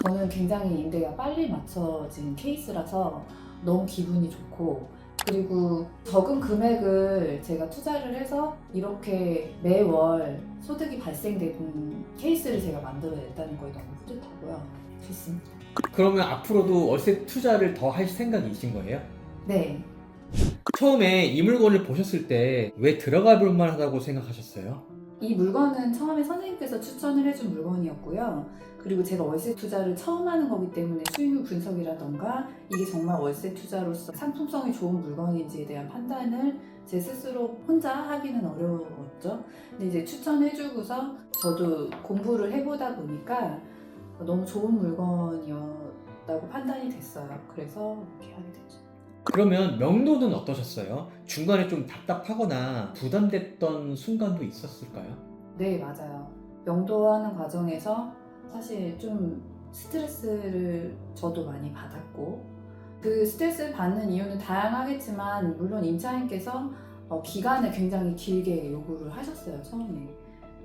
저는 굉장히 임대가 빨리 맞춰진 케이스라서 너무 기분이 좋고, 그리고 적은 금액을 제가 투자를 해서 이렇게 매월 소득이 발생되는 케이스를 제가 만들어냈다는 거에 너무 뿌듯하고요. 좋습니다. 그러면 앞으로도 월세 투자를 더 할 생각이신 거예요? 네. 처음에 이 물건을 보셨을 때 왜 들어가 볼 만하다고 생각하셨어요? 이 물건은 처음에 선생님께서 추천을 해준 물건이었고요. 그리고 제가 월세 투자를 처음 하는 거기 때문에 수익률 분석이라던가 이게 정말 월세 투자로서 상품성이 좋은 물건인지에 대한 판단을 제 스스로 혼자 하기는 어려웠죠. 근데 이제 추천해주고서 저도 공부를 해보다 보니까 너무 좋은 물건이었다고 판단이 됐어요. 그래서 이렇게 하게 됐죠. 그러면 명도는 어떠셨어요? 중간에 좀 답답하거나 부담됐던 순간도 있었을까요? 네, 맞아요. 명도하는 과정에서 사실 좀 스트레스를 저도 많이 받았고, 그 스트레스를 받는 이유는 다양하겠지만 물론 임차인께서 기간을 굉장히 길게 요구를 하셨어요, 처음에.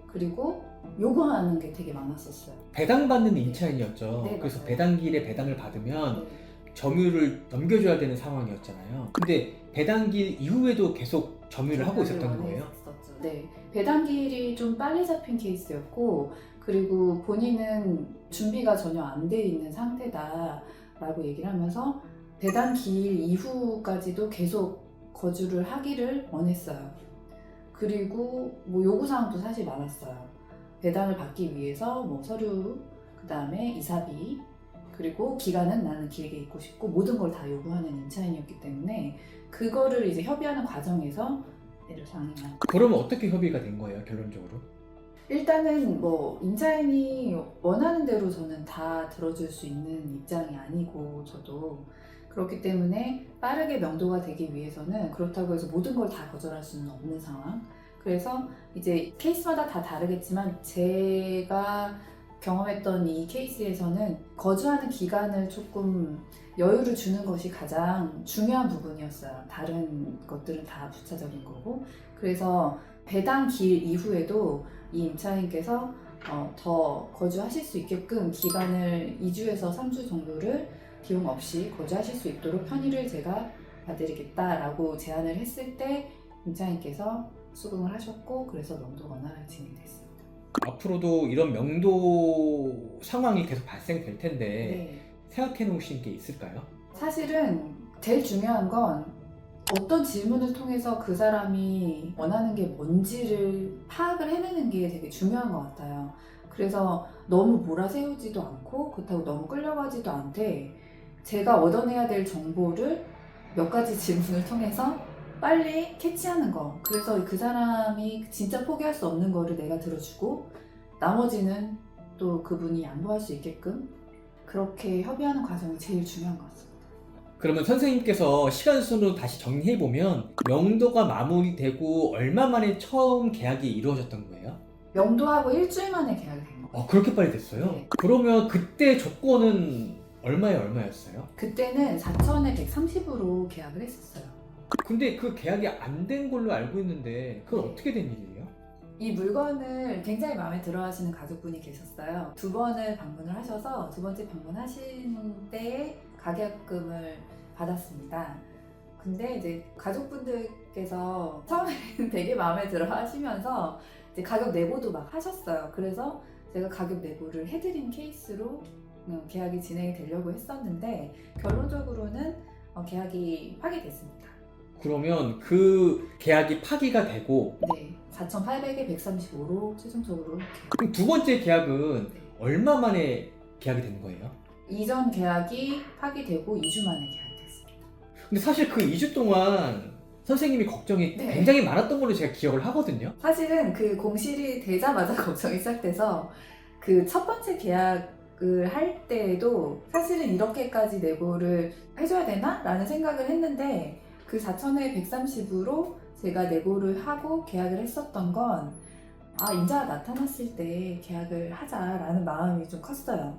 그리고 요구하는 게 되게 많았었어요. 배당받는 임차인이었죠. 네, 그래서 맞아요. 배당기일에 배당을 받으면 네. 점유율을 넘겨줘야 되는 상황이었잖아요. 근데 배당기일 이후에도 계속 점유를 하고 있었던 거예요? 원했었죠. 네, 배당기일이 좀 빨리 잡힌 케이스였고, 그리고 본인은 준비가 전혀 안 돼 있는 상태다라고 얘기를 하면서 배당기일 이후까지도 계속 거주를 하기를 원했어요. 그리고 뭐 요구사항도 사실 많았어요. 배당을 받기 위해서 뭐 서류, 그 다음에 이사비, 그리고 기간은 나는 길게 있고 싶고 모든 걸 다 요구하는 임차인이었기 때문에 그거를 이제 협의하는 과정에서 애로사항이 많고, 그러면 어떻게 협의가 된 거예요, 결론적으로? 일단은 뭐 임차인이 원하는 대로 저는 다 들어줄 수 있는 입장이 아니고, 저도 그렇기 때문에 빠르게 명도가 되기 위해서는 그렇다고 해서 모든 걸 다 거절할 수는 없는 상황. 그래서 이제 케이스마다 다 다르겠지만 제가 경험했던 이 케이스에서는 거주하는 기간을 조금 여유를 주는 것이 가장 중요한 부분이었어요. 다른 것들은 다 부차적인 거고. 그래서 배당 기일 이후에도 이 임차인께서 더 거주하실 수 있게끔 기간을 2주에서 3주 정도를 비용 없이 거주하실 수 있도록 편의를 제가 봐드리겠다라고 제안을 했을 때 임차인께서 수긍을 하셨고, 그래서 명도가 원활하게 진행됐습니다. 앞으로도 이런 명도 상황이 계속 발생될 텐데 네. 생각해 놓으신 게 있을까요? 사실은 제일 중요한 건 어떤 질문을 통해서 그 사람이 원하는 게 뭔지를 파악을 해내는 게 되게 중요한 것 같아요. 그래서 너무 몰아세우지도 않고 그렇다고 너무 끌려가지도 않되, 제가 얻어내야 될 정보를 몇 가지 질문을 통해서 빨리 캐치하는 거. 그래서 그 사람이 진짜 포기할 수 없는 거를 내가 들어주고 나머지는 또 그분이 양보할 수 있게끔 그렇게 협의하는 과정이 제일 중요한 것 같습니다. 그러면 선생님께서 시간 순으로 다시 정리해보면 명도가 마무리되고 얼마 만에 처음 계약이 이루어졌던 거예요? 명도하고 일주일 만에 계약이 된 거예요. 그렇게 빨리 됐어요? 네. 그러면 그때 조건은 얼마에 얼마였어요? 그때는 4천에 130으로 계약을 했었어요. 근데 그 계약이 안 된 걸로 알고 있는데 그건 네. 어떻게 된 일이에요? 이 물건을 굉장히 마음에 들어 하시는 가족분이 계셨어요. 2번을 방문을 하셔서 2번째 방문하신 때에 가격금을 받았습니다. 근데 이제 가족분들께서 처음에는 되게 마음에 들어 하시면서 이제 가격 내고도 막 하셨어요. 그래서 제가 가격 내고를 해드린 케이스로 계약이 진행이 되려고 했었는데 결론적으로는 계약이 파기됐습니다. 그러면 그 계약이 파기가 되고 네, 4,800에 135로 최종적으로 그럼 두 번째 계약은 네. 얼마 만에 계약이 되는 거예요? 이전 계약이 파기되고 2주 만에 계약됐습니다. 근데 사실 그 2주 동안 선생님이 걱정이 네. 굉장히 많았던 걸로 제가 기억을 하거든요. 사실은 그 공실이 되자마자 걱정이 시작돼서 그 첫 번째 계약을 할 때에도 사실은 이렇게까지 내고를 해줘야 되나? 라는 생각을 했는데 그 4천에 130으로 제가 내고를 하고 계약을 했었던 건 임자가 나타났을 때 계약을 하자라는 마음이 좀 컸어요.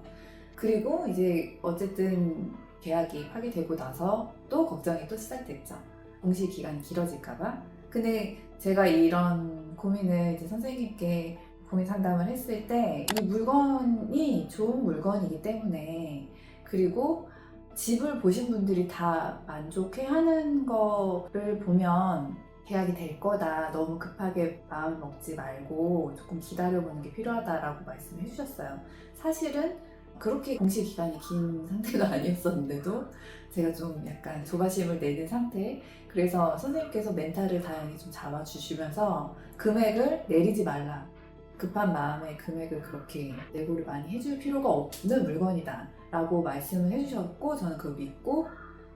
그리고 이제 어쨌든 계약이 파기되고 나서 또 걱정이 또 시작됐죠. 공시 기간이 길어질까봐. 근데 제가 이런 고민을 이제 선생님께 고민 상담을 했을 때 이 물건이 좋은 물건이기 때문에, 그리고 집을 보신 분들이 다 만족해하는 거를 보면 계약이 될 거다. 너무 급하게 마음 먹지 말고 조금 기다려보는 게 필요하다라고 말씀해 주셨어요. 사실은 그렇게 공시 기간이 긴 상태가 아니었었는데도 제가 좀 약간 조바심을 내는 상태. 그래서 선생님께서 멘탈을 다행히 좀 잡아주시면서 금액을 내리지 말라. 급한 마음에 금액을 그렇게 내고를 많이 해줄 필요가 없는 물건이다 라고 말씀을 해주셨고, 저는 그걸 믿고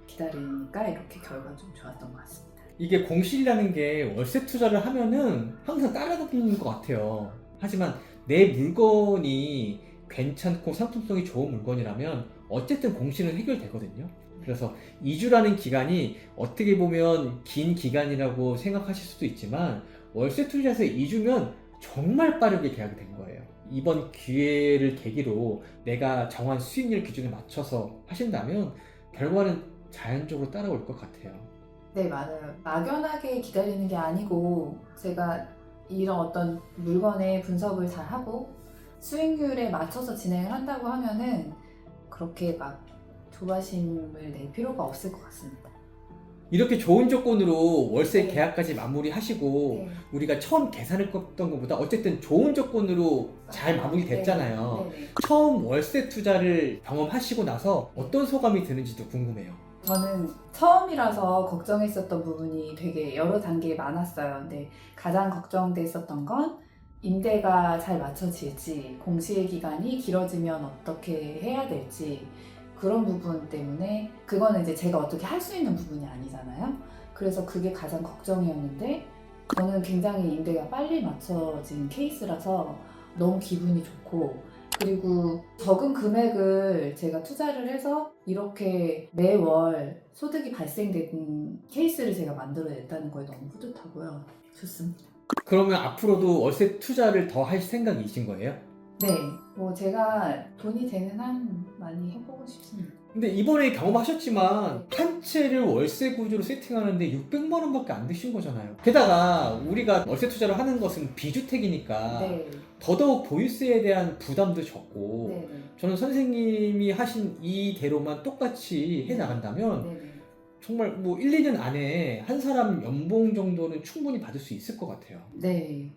기다리니까 이렇게 결과가 좀 좋았던 것 같습니다. 이게 공실이라는 게 월세 투자를 하면은 항상 따라다니는 것 같아요. 하지만 내 물건이 괜찮고 상품성이 좋은 물건이라면 어쨌든 공실은 해결되거든요. 그래서 2주라는 기간이 어떻게 보면 긴 기간이라고 생각하실 수도 있지만 월세 투자에서 2주면 정말 빠르게 계약이 된 거예요. 이번 기회를 계기로 내가 정한 수익률 기준에 맞춰서 하신다면 결과는 자연적으로 따라올 것 같아요. 네, 맞아요. 막연하게 기다리는 게 아니고, 제가 이런 어떤 물건의 분석을 잘 하고 수익률에 맞춰서 진행을 한다고 하면은 그렇게 막 조바심을 낼 필요가 없을 것 같습니다. 이렇게 좋은 조건으로 월세 네. 계약까지 마무리하시고 네. 우리가 처음 계산했던 것보다 어쨌든 좋은 조건으로 잘 마무리됐잖아요. 네, 네. 처음 월세 투자를 경험하시고 나서 어떤 소감이 드는지도 궁금해요. 저는 처음이라서 걱정했었던 부분이 되게 여러 단계에 많았어요. 근데 가장 걱정됐었던 건 임대가 잘 맞춰질지, 공시의 기간이 길어지면 어떻게 해야 될지, 그런 부분 때문에, 그거는 이제 제가 어떻게 할 수 있는 부분이 아니잖아요. 그래서 그게 가장 걱정이었는데, 저는 굉장히 임대가 빨리 맞춰진 케이스라서 너무 기분이 좋고, 그리고 적은 금액을 제가 투자를 해서 이렇게 매월 소득이 발생된 케이스를 제가 만들어냈다는 거에 너무 뿌듯하고요. 좋습니다. 그러면 앞으로도 월세 투자를 더 할 생각이신 거예요? 네, 뭐 제가 돈이 되는 한 많이 해보고 싶습니다. 근데 이번에 경험하셨지만 한 채를 월세 구조로 세팅하는데 600만 원밖에 안 드신 거잖아요. 게다가 우리가 월세 투자를 하는 것은 비주택이니까 네, 더더욱 보유세에 대한 부담도 적고, 네, 저는 선생님이 하신 이대로만 똑같이 해 나간다면 네, 네. 정말 뭐 1, 2년 안에 한 사람 연봉 정도는 충분히 받을 수 있을 것 같아요. 네,